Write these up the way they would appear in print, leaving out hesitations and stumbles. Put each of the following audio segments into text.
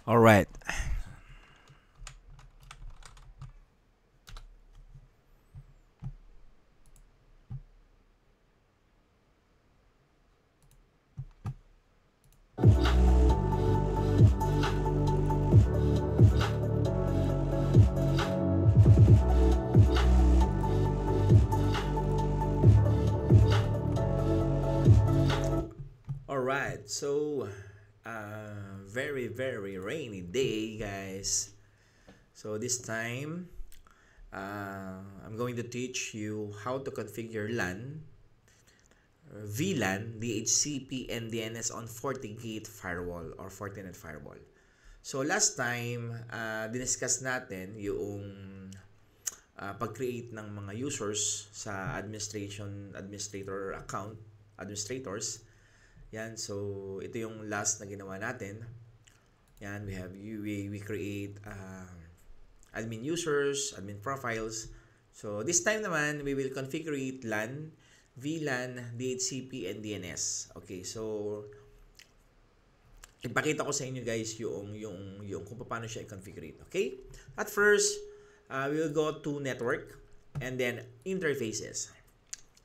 All right. All right. So, very very rainy day, guys. So this time, I'm going to teach you how to configure LAN, VLAN, DHCP, and DNS on FortiGate firewall or Fortinet firewall. So last time, diniscuss natin yung pag-create ng mga users sa administrator account, administrators. Yan, so ito yung last na ginawa natin. Yan, we create admin users, admin profiles. So this time naman, we will configure LAN, VLAN, DHCP, and DNS. Okay, so ipakita ko sa inyo guys yung kung paano siya i-configure. Okay? At first, we will go to network and then interfaces.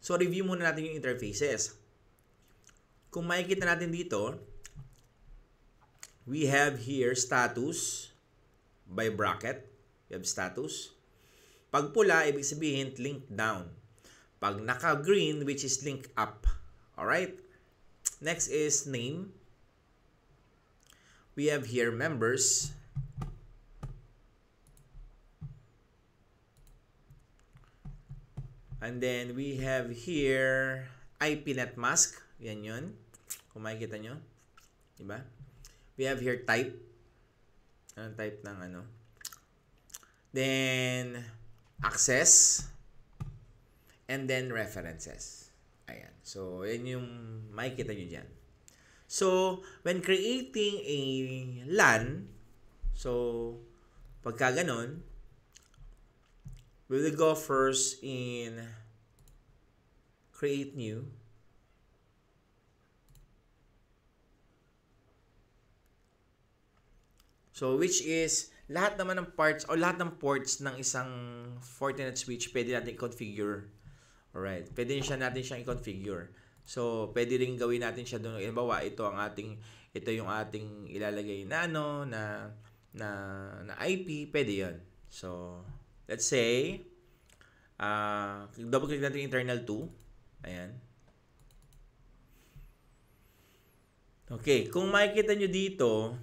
So review muna natin yung interfaces. Kung makikita natin dito, we have here status by bracket. We have status. Pag pula, ibig sabihin link down. Pag naka-green, which is link up. Alright? Next is name. We have here members. And then we have here IPNet mask. Yan yun. Kung makikita nyo. Diba? We have here type. Anong type ng ano? Then, access. And then, references. Ayan. So, yan yung makikita nyo dyan. So, when creating a LAN, so, pagka ganon, we will go first in create new. So, which is, lahat naman ng parts o lahat ng ports ng isang Fortinet switch, pwede natin i-configure. Alright. Pwede natin siyang i-configure. So, pwede rin gawin natin siya doon. Halimbawa, ito yung ating ilalagay na na IP, pwede 'yon. So, let's say, double click natin internal 2. Ayan. Okay, kung makikita nyo dito,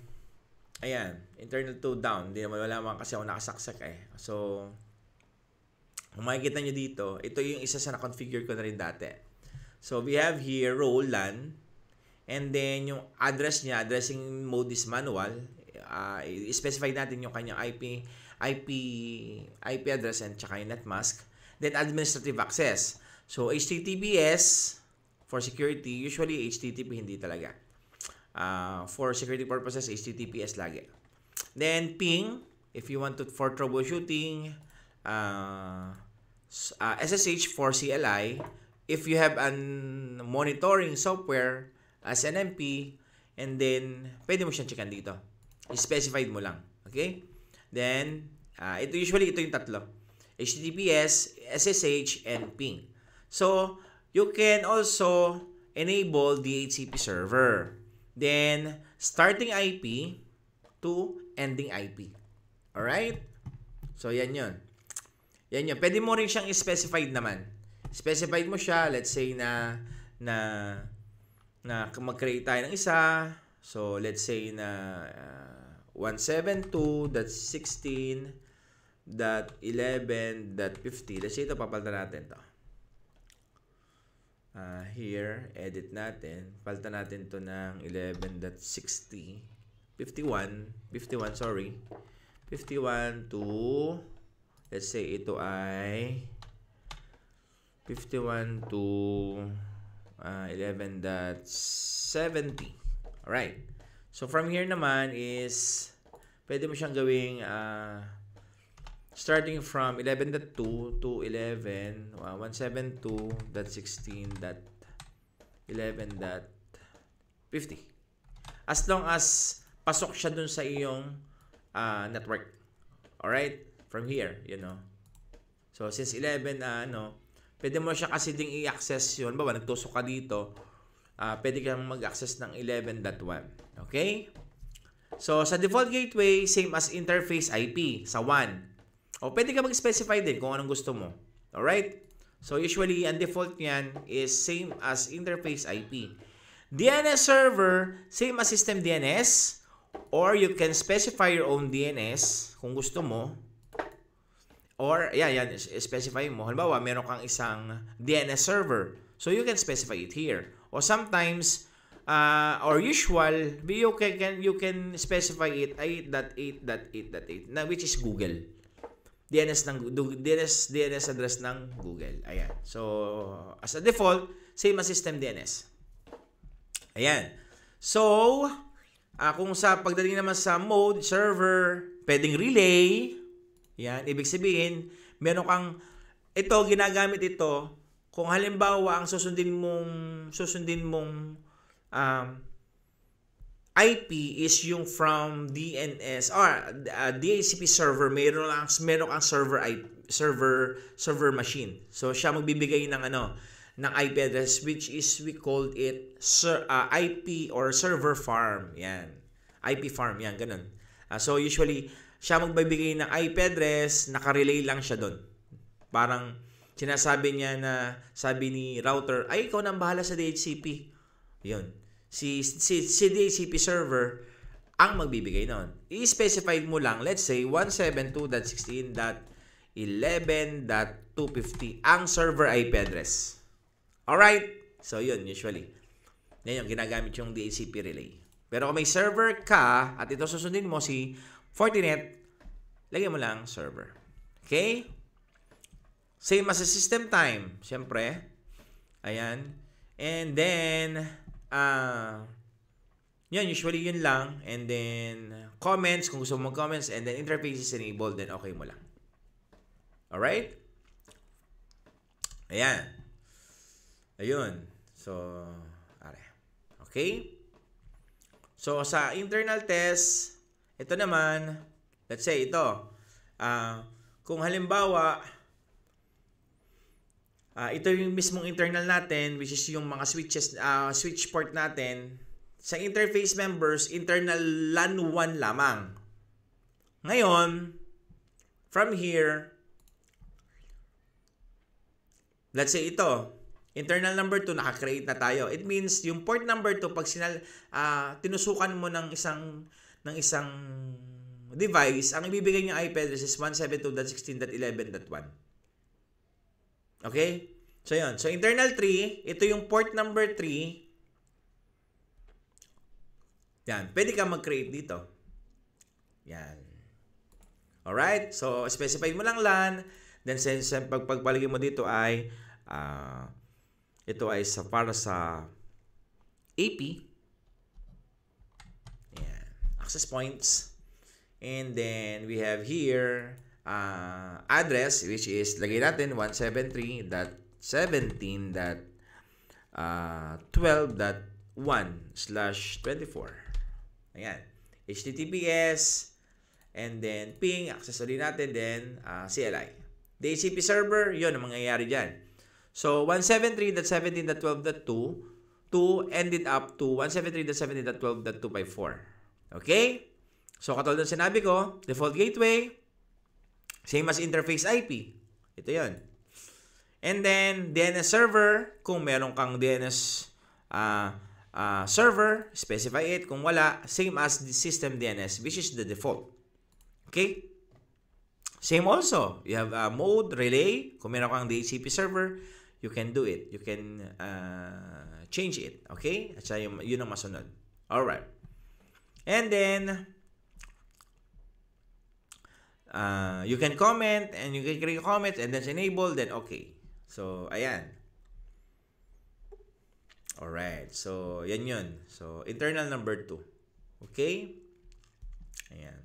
ayan, internal 2 down. Hindi naman wala man kasi ako nakasaksak eh. So, kung makikita nyo dito, ito yung isa sa na-configure ko na rin dati. So, we have here role LAN. And then, yung address niya, addressing mode is manual. I-specify natin yung kanyang IP address and tsaka yung netmask. Then, administrative access. So, HTTPS for security. Usually, HTTP hindi talaga. For security purposes, HTTPS lagi. Then, ping. If you want to, for troubleshooting, SSH for CLI. If you have an monitoring software as NMP, and then pwede mo siyang checkan dito. I-specified mo lang. Okay? Then, ito yung tatlo. HTTPS, SSH, and ping. So, you can also enable DHCP server. Then, starting IP to ending IP. Alright? So, yan yun. Yan yun. Pwede mo rin siyang i-specified naman. Specified mo siya, let's say na mag-create tayo ng isa. So, let's say na 172.16.11.50. Let's say ito, papalitan natin to. Here, edit natin. Palitan natin to ng 11.60. 51, sorry. 51 to, let's say ito ay 51 to 11.70. Alright. So, from here naman is pwede mo siyang gawing starting from 11.2 to 172.16.11.50. As long as pasok siya dun sa iyong network. Alright? From here, you know. So, since 11, pwede mo siya kasi ding i-access yun. Bawa, nagtusok ka dito, pwede kang mag-access ng 11.1. Okay? So, sa default gateway, same as interface IP sa 1. O, pwede ka mag-specify din kung anong gusto mo. Alright? So, usually, ang default niyan is same as interface IP. DNS server, same as system DNS. Or you can specify your own DNS kung gusto mo. Or, yan, specify mo. Halimbawa, meron kang isang DNS server. So, you can specify it here. Or sometimes, or usual, you can specify it 8.8.8.8, which is Google. DNS address ng Google. Ayan. So, as a default, same as system DNS. Ayan. So, kung sa pagdating naman sa mode, server, pwedeng relay. Yan, ibig sabihin, meron kang, ito, ginagamit ito, kung halimbawa, ang susundin mong IP is yung from DNS, or DHCP server, meron kang server machine. So, siya magbibigay ng ng IP address, which is, we called it IP or server farm. Yan. IP farm, yan, ganun. So, usually, siya magbibigay ng IP address, nakarelay lang siya doon. Parang, sinasabi niya na, sabi ni router, ay, ikaw nang bahala sa DHCP. Yun. Si DHCP server, ang magbibigay noon. I-specify mo lang, let's say, 172.16.11.250 ang server IP address. Alright? So, yun, usually. Yan yung ginagamit yung DHCP relay. Pero kung may server ka, at ito susundin mo si Fortinet, lagyan mo lang server. Okay? Same as a system time. Siyempre. Ayan. And then, yun, usually yun lang. And then, comments, kung gusto mo mag-comments, and then interface is enabled, then okay mo lang. Alright? Ayan. Ayun. So, okay? So, sa internal test, ito naman, let's say ito, kung halimbawa, ito yung mismong internal natin, which is yung mga switch port natin, sa interface members, internal LAN 1 lamang. Ngayon, from here, let's say ito, internal number 2, naka-create na tayo. It means, yung port number 2, pag tinusukan mo ng isang device, ang ibibigay niya IP address is 172.16.11.1. Okay? So, yun. So, internal 3, ito yung port number 3. Yan. Pwede ka mag-create dito. Yan. Alright? So, specify mo lang LAN. Then, since pagpalagay mo dito ay ito ay para sa AP. Yan. Access points. And then, we have here address, which is, lagay natin 173.17.12.1/24. Ayan. HTTPS. And then, ping. Access ulit natin. Then, CLI. DHCP server, yun ang mangyayari dyan. So, 173.17.12.2 ended up to 173.17.12.254. Okay? So, katulad ng sinabi ko, default gateway, same as interface IP. Ito yun. And then, DNS server, kung meron kang DNS server, specify it. Kung wala, same as the system DNS, which is the default. Okay? Same also. You have mode, relay. Kung meron kang DHCP server, you can do it. You can change it. Okay? At siya yun ang masunod. Alright. And then, you can comment and you can create comments and then enable, then okay. So, ayan. Alright. So, yan yun. So, internal number 2. Okay? Ayan.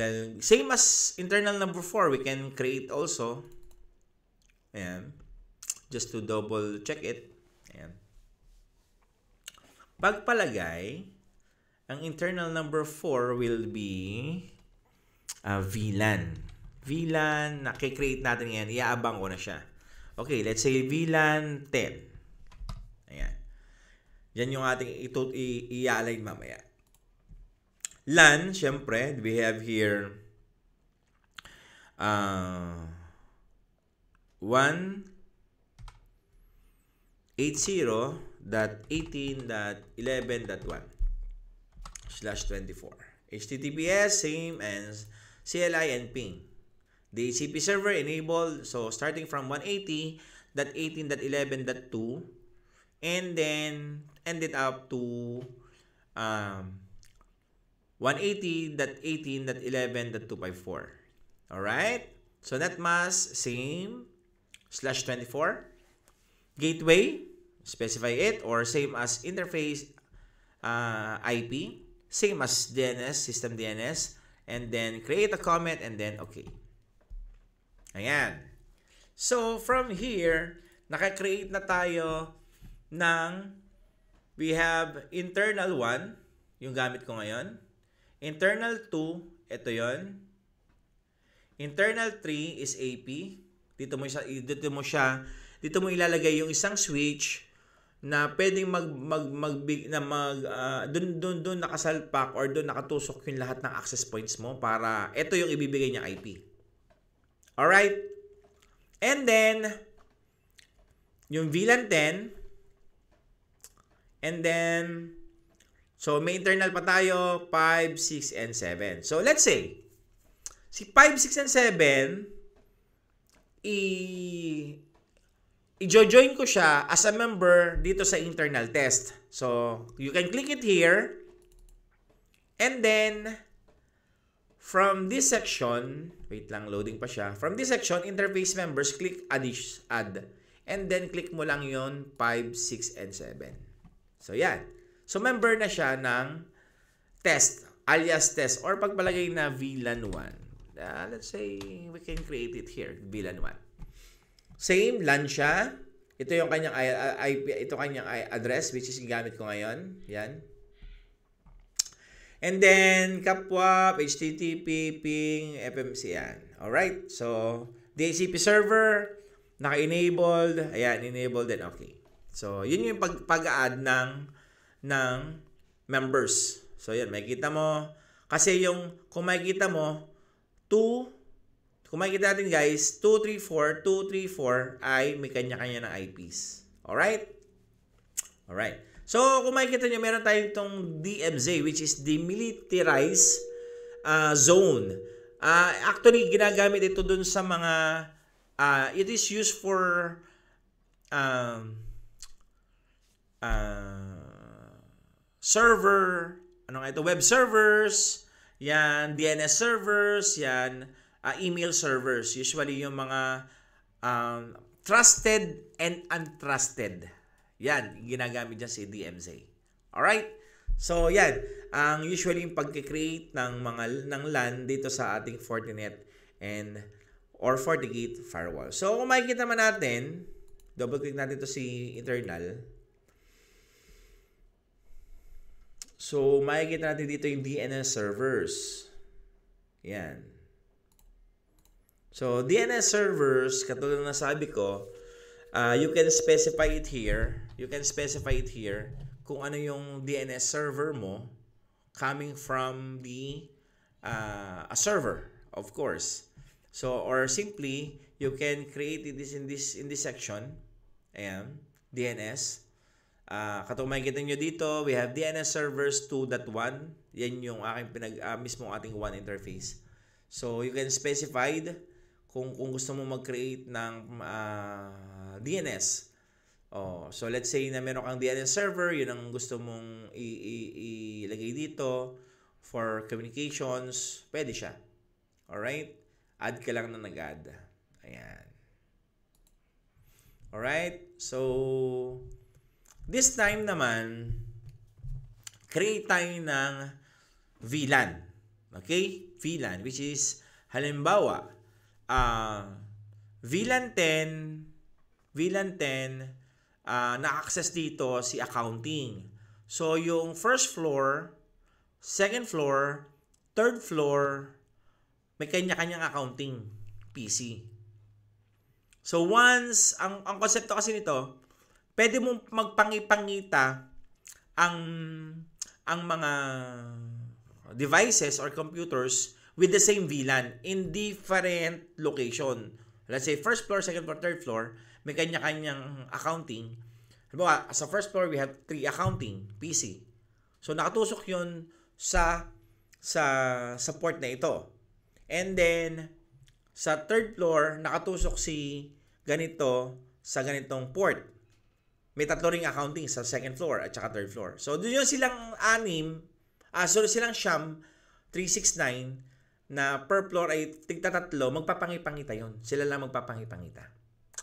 Then, same as internal number 4, we can create also. Ayan. Just to double check it. Ayan. Pagpalagay, ang internal number 4 will be VLAN. VLAN, nakikreate natin yan. Iaabang ko na siya. Okay, let's say VLAN 10. Ayan. Yan yung ating i-align mamaya. LAN, syempre, we have here 180.18.11.1/24. HTTPS, same as CLI and ping. DHCP server enabled, so starting from 180.18.11.2 and then ended up to 180.18.11.254. Alright? So net mask, same, /24. Gateway, specify it, or same as interface IP, same as DNS, system DNS, and then create a comment and then okay. Ayan. So from here, naka-create na tayo ng, we have internal 1, yung gamit ko ngayon. Internal 2, ito yon. Internal 3 is AP. Dito mo ilalagay yung isang switch na pwedeng doon nakasalpak or doon nakatusok yung lahat ng access points mo para ito yung ibibigay niya IP. Alright? And then yung VLAN 10, and then so, may internal pa tayo, 5, 6, and 7. So, let's say, si 5, 6, and 7, i-join ko siya as a member dito sa internal test. So, you can click it here. And then, from this section, wait lang, loading pa siya. From this section, interface members, click add. And then, click mo lang yon 5, 6, and 7. So, yan. So, member na siya ng test, alias test, or pagpalagay na VLAN 1. Let's say, we can create it here, VLAN 1. Same, LAN siya. Ito yung kanyang IP, ito kanyang address, which is gamit ko ngayon. Yan. And then, kapwa, HTTP, ping, FMC, yan. Alright, so, DHCP server, naka-enabled, ayan, enabled, then okay. So, yun yung pag-add ng members. So, yan. Makikita mo. Kasi yung, kung makikita mo, kung makikita natin guys, 234 ay may kanya-kanya ng IPs. Alright? Alright. So, kung makikita nyo, meron tayong itong DMZ, which is Demilitarized Zone. Actually, ginagamit ito dun sa mga, it is used for, server, ano nga ito, web servers, yan, DNS servers, yan, email servers. Usually yung mga trusted and untrusted. Yan, ginagamit dyan si DMZ. Alright? So, yan, ang usually yung pag-create ng LAN dito sa ating Fortinet or FortiGate firewall. So, kung makikita man natin, double-click natin ito si internal. So, makikita natin dito yung DNS servers. Yan. So, DNS servers, katulad na sabi ko, you can specify it here. You can specify it here kung ano yung DNS server mo coming from the a server, of course. So, or simply, you can create this in this section. Ayan, DNS. Katong makikita nyo dito, we have DNS servers 2.1. Yan yung aking mismong ating one interface. So, you can specify kung gusto mo mag-create ng DNS. So, let's say na meron kang DNS server, yun ang gusto mong ilagay dito for communications, pwede siya. Alright? Add ka lang na nag-add. Ayan. Alright? So, this time naman, create tayo ng VLAN. Okay? VLAN, which is, halimbawa, VLAN 10, na-access dito si accounting. So, yung first floor, second floor, third floor, may kanya-kanyang accounting PC. So, once, ang konsepto kasi nito, pwede mong magpangipangita ang mga devices or computers with the same VLAN in different location. Let's say first floor, second floor, third floor, may kanya-kanyang accounting. Halimbawa, sa first floor we have 3 accounting PC. So nakatusok 'yun sa port na ito. And then sa third floor nakatusok si ganito sa ganitong port. May 3 ring accounting sa second floor at saka third floor. So doon yung silang silang siyam 369 na per floor ay tigta-3, magpapangipangita yon. Sila lang magpapangipangita.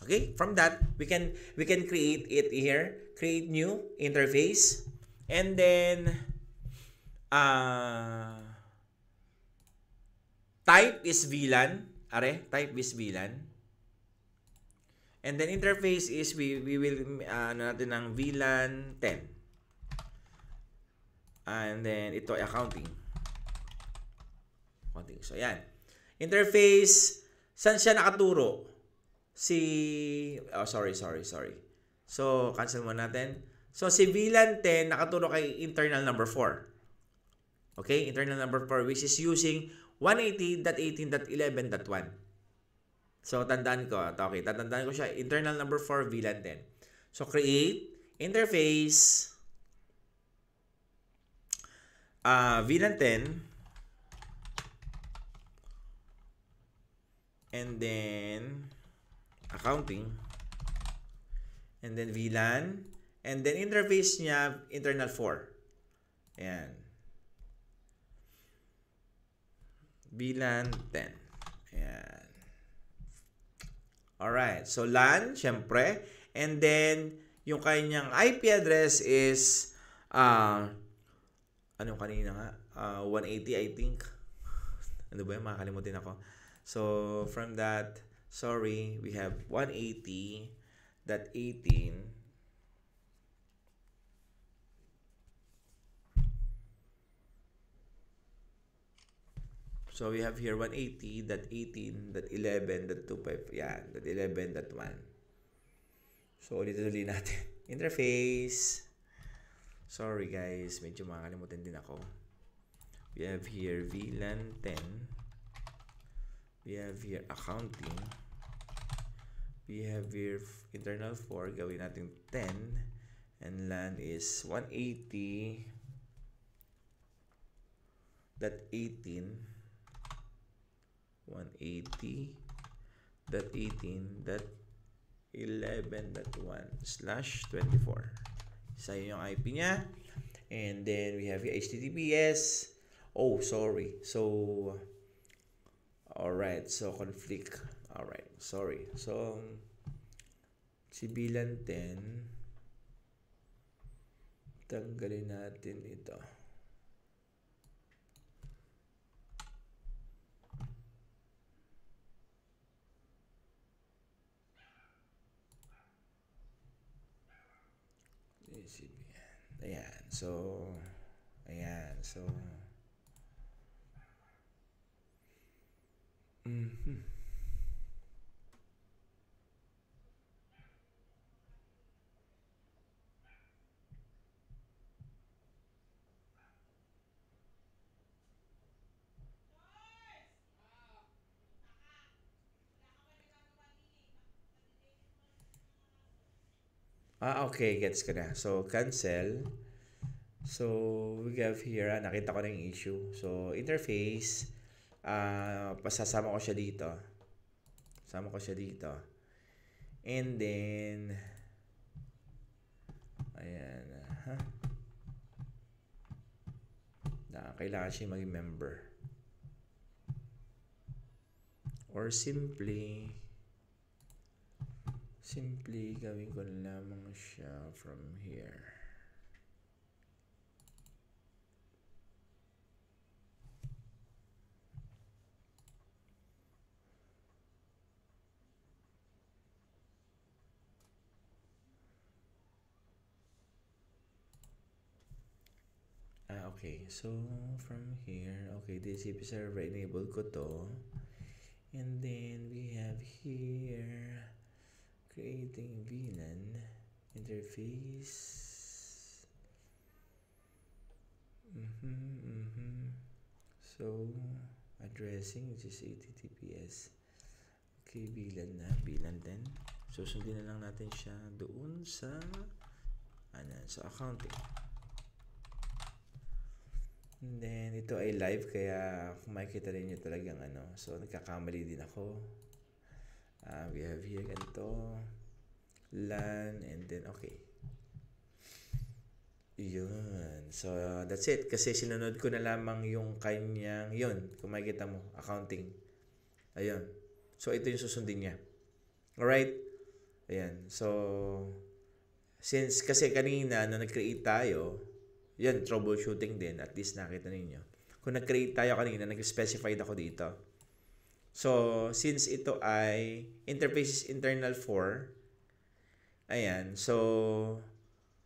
Okay? From that, we can create it here. Create new interface. And then type is VLAN. Type is VLAN. And then interface is we will natin ng VLAN 10. And then ito ay accounting. So yan. Interface, saan siya nakaturo? Sorry. So cancel mo natin. So si VLAN 10 nakaturo kay internal number 4. Okay, internal number 4 which is using 180.18.11.1. So tatandaan ko siya, internal number 4 VLAN 10. So create interface VLAN 10 and then accounting and then VLAN and then interface niya internal 4. Ayan. VLAN 10. Ayan. Alright. So LAN, syempre. And then yung kanyang IP address is ano kanina nga? 180 I think. Ano ba yun? Makakalimutin ako. So, from that, we have 180.18. So, we have here 180.18.11.25. Yan, .11.1. So, ulit-ulit natin. Interface. Sorry guys, medyo makakalimutan din ako. We have here VLAN 10. We have here accounting. We have here internal 4. Gawin natin 10. And LAN is 180.18. 180.18.11.1/24. Isa yung IP niya. And then we have HTTPS. Oh, sorry. So, alright. So, conflict. Alright. Sorry. So, si VLAN 10. Tanggalin natin ito. Ayan. So, okay. Gets ko na. So, cancel. So, we have here, nakita ko na yung issue. So, interface, pasasama ko siya dito. And then, ayan, kailangan siya maging member. Or simply gawin ko lamang siya from here. Okay, so from here, okay, DHCP server, enable ko to. And then we have here, creating VLAN interface. So, addressing, which is HTTPS. Okay, VLAN na, VLAN 10. So, sundin na lang natin siya doon sa, sa accounting. And then, ito ay live, kaya kung makikita rin nyo talagang so, nagkakamali din ako. We have here ganito, LAN, and then, okay. Yun. So, that's it. Kasi sinunod ko na lamang yung kanyang, yun, kung makikita mo, accounting. Ayun. So, ito yung susundin niya. Alright? Ayan. So, since kasi kanina, nung nag-create tayo, yan, troubleshooting din. At least nakita ninyo. Kung nag-create tayo kanina, nag-specified ako dito. So, since ito ay interface internal 4, ayan. So,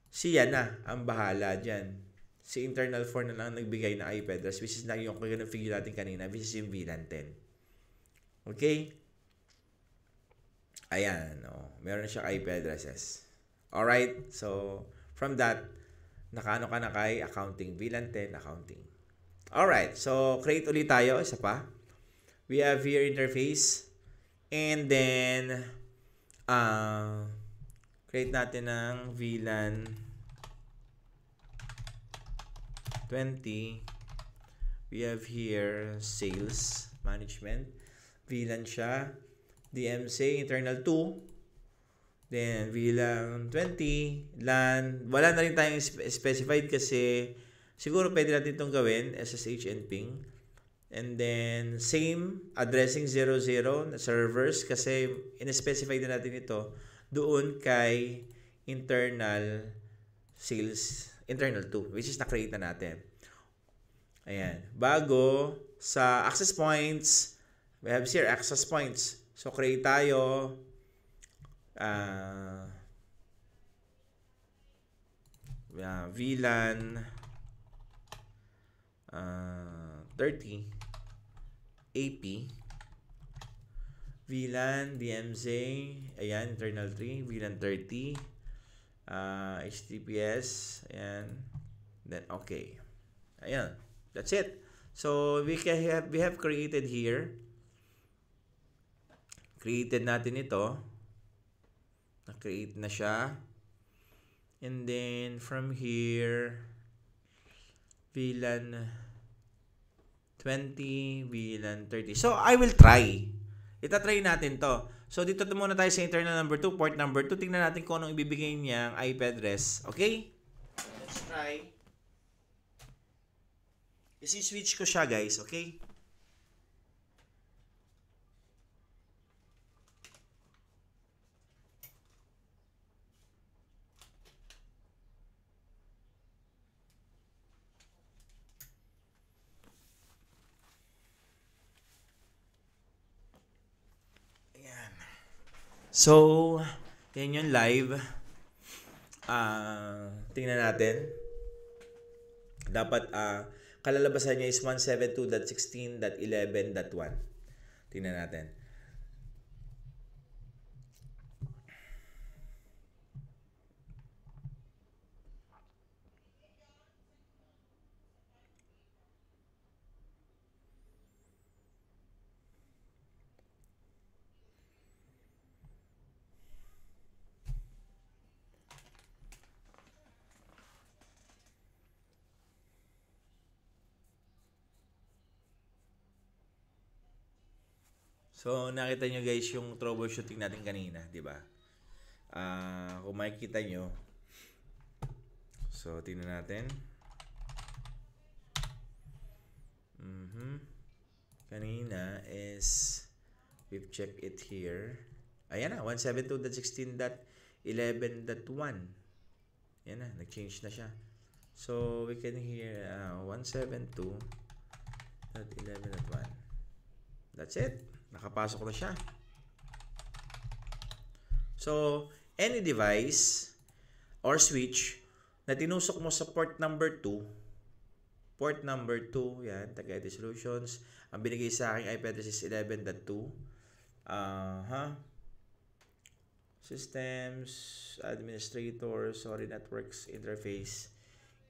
siya na ang bahala dyan. Si internal 4 na lang nagbigay na IP address, which is na yung figure natin kanina, which is yung VLAN 10. Okay? Ayan. Meron na siya IP addresses. Alright? So, from that, nakaano ka na kay accounting, VLAN 10 accounting. Alright, so create ulit tayo, isa pa. We have here interface, and then create natin ng VLAN 20. We have here sales management, VLAN siya, DMC internal 2. Then, VLAN 20, LAN, wala na rin tayong specified kasi siguro pwede natin itong gawin, SSH and ping. And then, same, addressing 00 na servers kasi in-specify na natin ito doon kay internal sales, internal 2, which is na-create na natin. Ayan. Bago, sa access points, we have here access points. So, create tayo. VLAN 30 AP VLAN DMZ, ayan, internal 3, VLAN 30 HTTPS, ayan, then okay, ayan, that's it. So we have created here, created natin ito, na-create na siya. And then, from here, VLAN 20, VLAN 30. So, I will try. Itatry natin to. So, dito muna tayo sa internal number 2, port number 2. Tingnan natin kung anong ibibigay niyang IP address. Okay? Let's try. Isi-switch ko siya, guys. Okay? So, yan yung live. Tingnan natin. Dapat, kalalabasan niya is 172.16.11.1. Tingnan natin. So, nakita nyo guys yung troubleshooting natin kanina, di ba? Kung makikita nyo, so, tingnan natin. Kanina is, we've checked it here. Ayan na, 172.16.11.1. Ayan na, nag-change na siya. So, we can hear 172.11.1. That's it. Nakapasok na siya. So, any device or switch na tinusok mo sa port number 2, Port number 2, yan, Tagaytay Solutions. Ang binigay sa akin IP address is 11.2. Systems, administrator, sorry, networks, interface.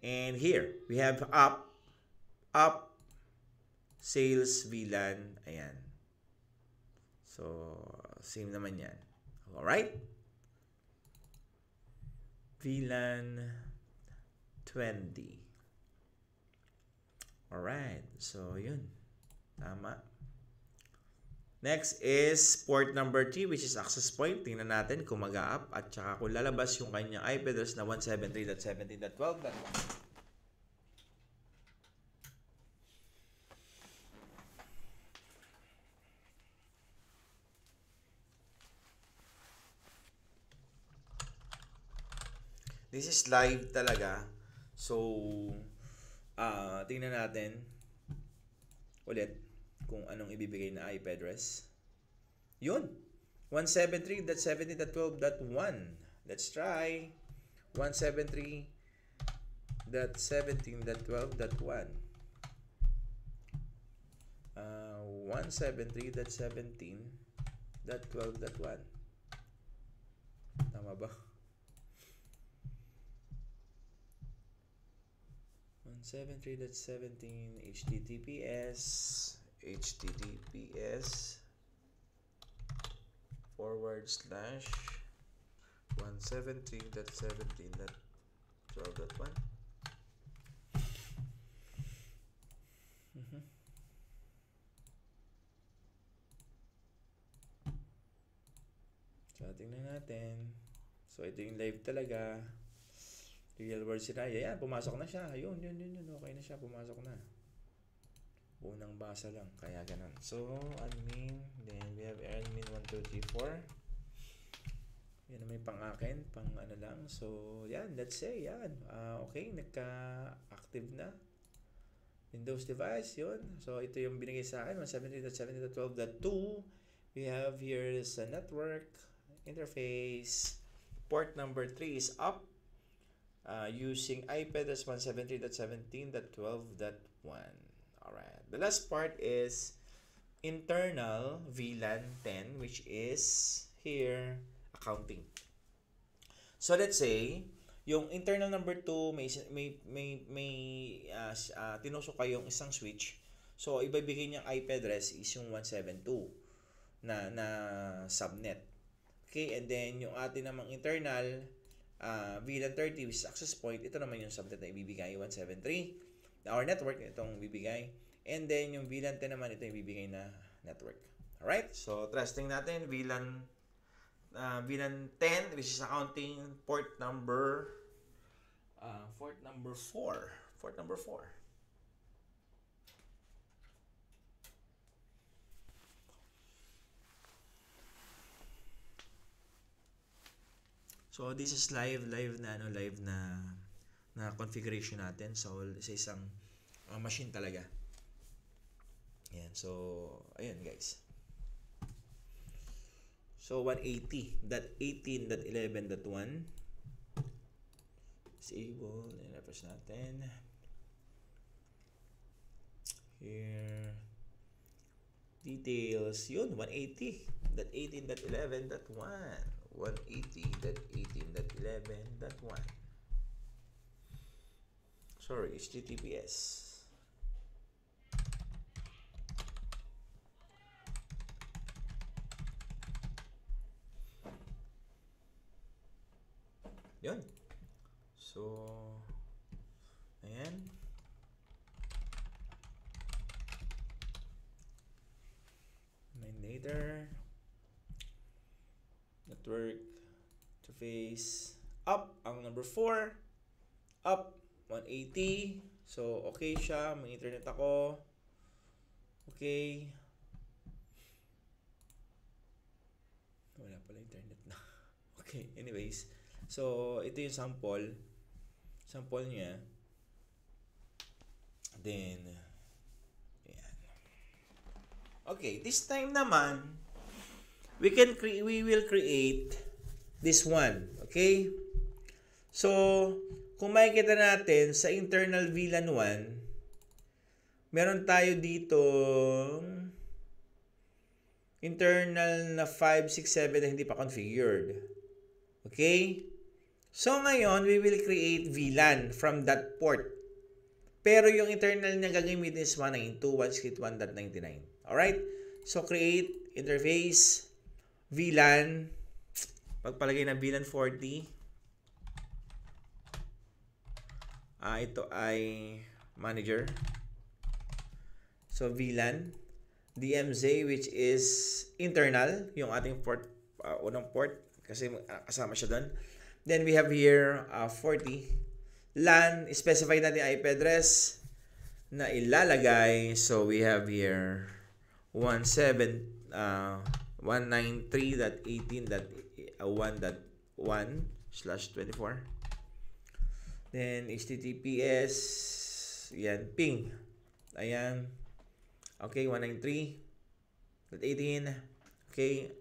And here, we have up, sales, VLAN, ayan. So, same naman yan. Alright? VLAN 20. Alright, so yun. Tama. Next is port number 3, which is access point. Tingnan natin kung mag-a-up at saka kung lalabas yung kanyang IP address na 173.17.12. This is live talaga. So, tingnan natin ulit kung anong ibibigay na IP address. Yun. 173.17.12.1. Let's try. 173.17.12.1. 173.17.12.1. Tama ba? 173.17 https /173.17.12.1. So, tingnan natin. So, ito yung live talaga. Real world scenario. Yan, pumasok na siya. Yun. Okay na siya, pumasok na. Unang basa lang, kaya ganun. So, admin, then we have admin 1, 2, 3, 4. Yan na may pang-akin, pang ano lang. So, yan, let's say, yan. Okay, nagka-active na. Windows device, yun. So, ito yung binigay sa akin, 173.17.12.2. We have here is a network, interface. Port number 3 is up. Using IP address 173.17.12.1. Alright. The last part is internal VLAN 10, which is here accounting. So let's say yung internal number 2 may tinusok kayong isang switch. So ibibigay niyang IP address is yung 172 na subnet. Okay, and then yung atin namang internal VLAN 30 with access point, ito naman yung subnet na ibibigay, 173. Our network, itong bibigay. And then, yung VLAN 10 naman, ito yung ibibigay na network. Alright? So, testing natin, VLAN 10, which is accounting port number 4. Port number 4. So this is live na configuration natin. So sa isang machine talaga. Ayan. So ayan guys. So 180.18.11.1 disable, refresh natin. Here details, yun 180.18.11.1. 180.18.11.1. Sorry, HTTPS. Yun. So, ayan. Later. Network interface up ang number 4, up 180. So okay siya, may internet ako. Okay, wala pala internet na. Okay, anyways, so ito yung sample niya. Then ayan. Okay, this time naman we will create this one. Okay? So, kung makikita natin sa internal VLAN 1, Meron tayo dito internal na 5, 6, 7 na hindi pa configured. Okay? So ngayon, we will create VLAN from that port. Pero yung internal niya gagamitin is 192.168.1.99. Alright? So create interface VLAN. Pagpalagay ng VLAN 40. Ito ay manager. So VLAN DMZ, which is internal, yung ating port, unang port kasi kasama siya doon. Then we have here 40 LAN, specify natin IP address na ilalagay. So we have here 173.18.1.1/24. Then HTTPS, yan, ping. Ayan. Okay, 193.18. Okay.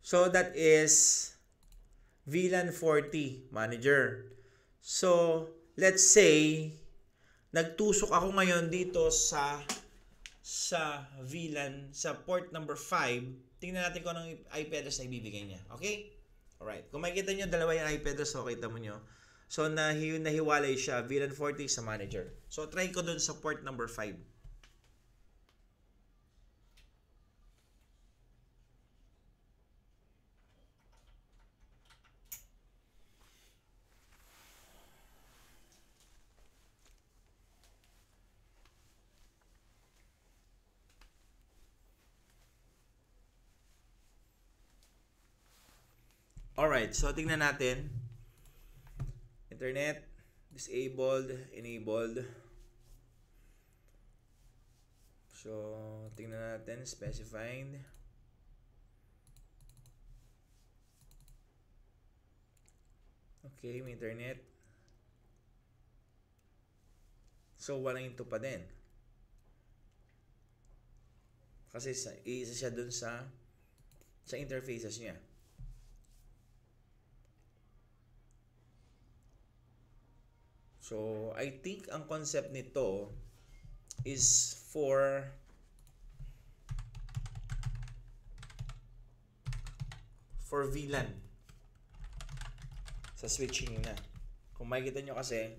So that is VLAN 40 manager. So, let's say nagtusok ako ngayon dito sa VLAN sa port number 5. Tingnan natin kung anong IP address na ibibigay niya. Okay? Alright. Kung makikita nyo, dalawa yung IP address, so kita mo nyo. So, nahiwalay siya, VLAN 40 sa manager. So, try ko dun sa port number 5. Alright, so tingnan natin. Internet, disabled, enabled. So, tingnan natin, specified. Okay, may internet. So, wala ito pa din. Kasi isa siya dun sa interfaces niya. So, I think ang concept nito is for VLAN sa switching na. Kung makikita nyo kasi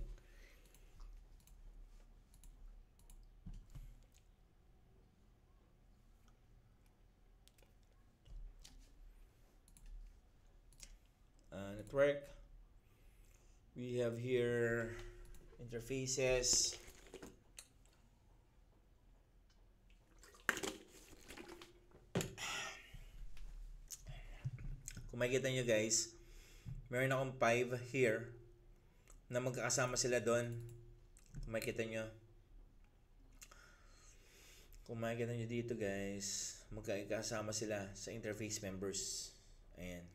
network, we have here interfaces. Kung makikita nyo guys, meron akong 5 here na magkakasama sila doon. Kung makikita nyo dito guys, magkakasama sila sa interface members. Ayan.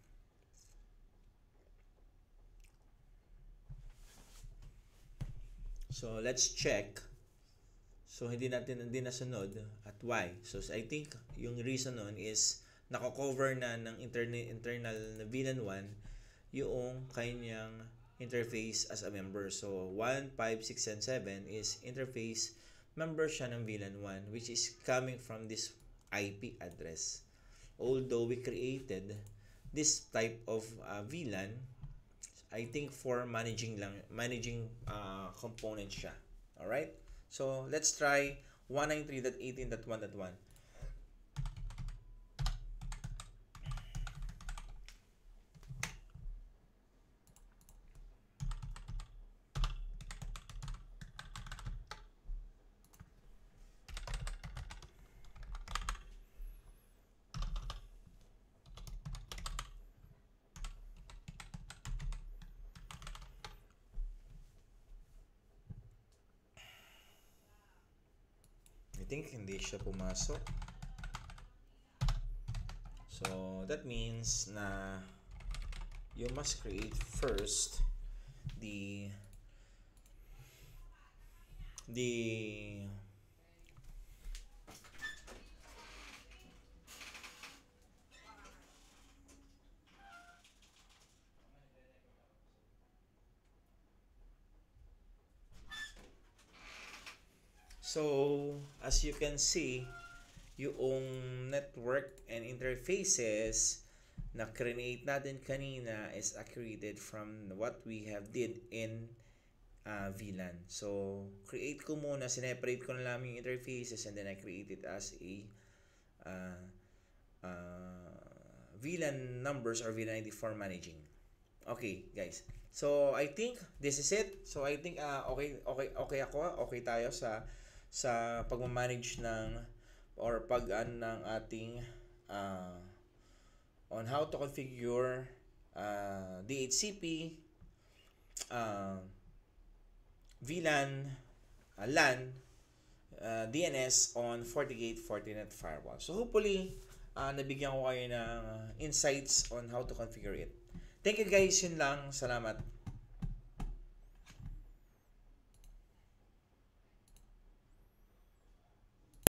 So, let's check. So, hindi nasunod at why. So, I think yung reason nun is nako-cover na ng internal na VLAN 1 yung kanyang interface as a member. So, 1, 5, 6, and 7 is interface member siya ng VLAN 1, which is coming from this IP address. Although we created this type of VLAN, I think for managing components siya. Alright? So, let's try 193.18.1.1. I think hindi siya pumasok. So, that means na you must create first the So, as you can see, yung network and interfaces na create natin kanina is accreted from what we have did in VLAN. So, create ko muna, sineparate ko na lang yung interfaces and then I create it as a uh, VLAN numbers or VLAN ID for managing. Okay, guys. So, I think this is it. So, I think okay ako. Okay tayo sa pagmamanage ng or pag-an ng ating on how to configure DHCP, VLAN, LAN, DNS on FortiGate Fortinet Firewall. So hopefully, nabigyan ko kayo ng insights on how to configure it. Thank you guys, yun lang. Salamat.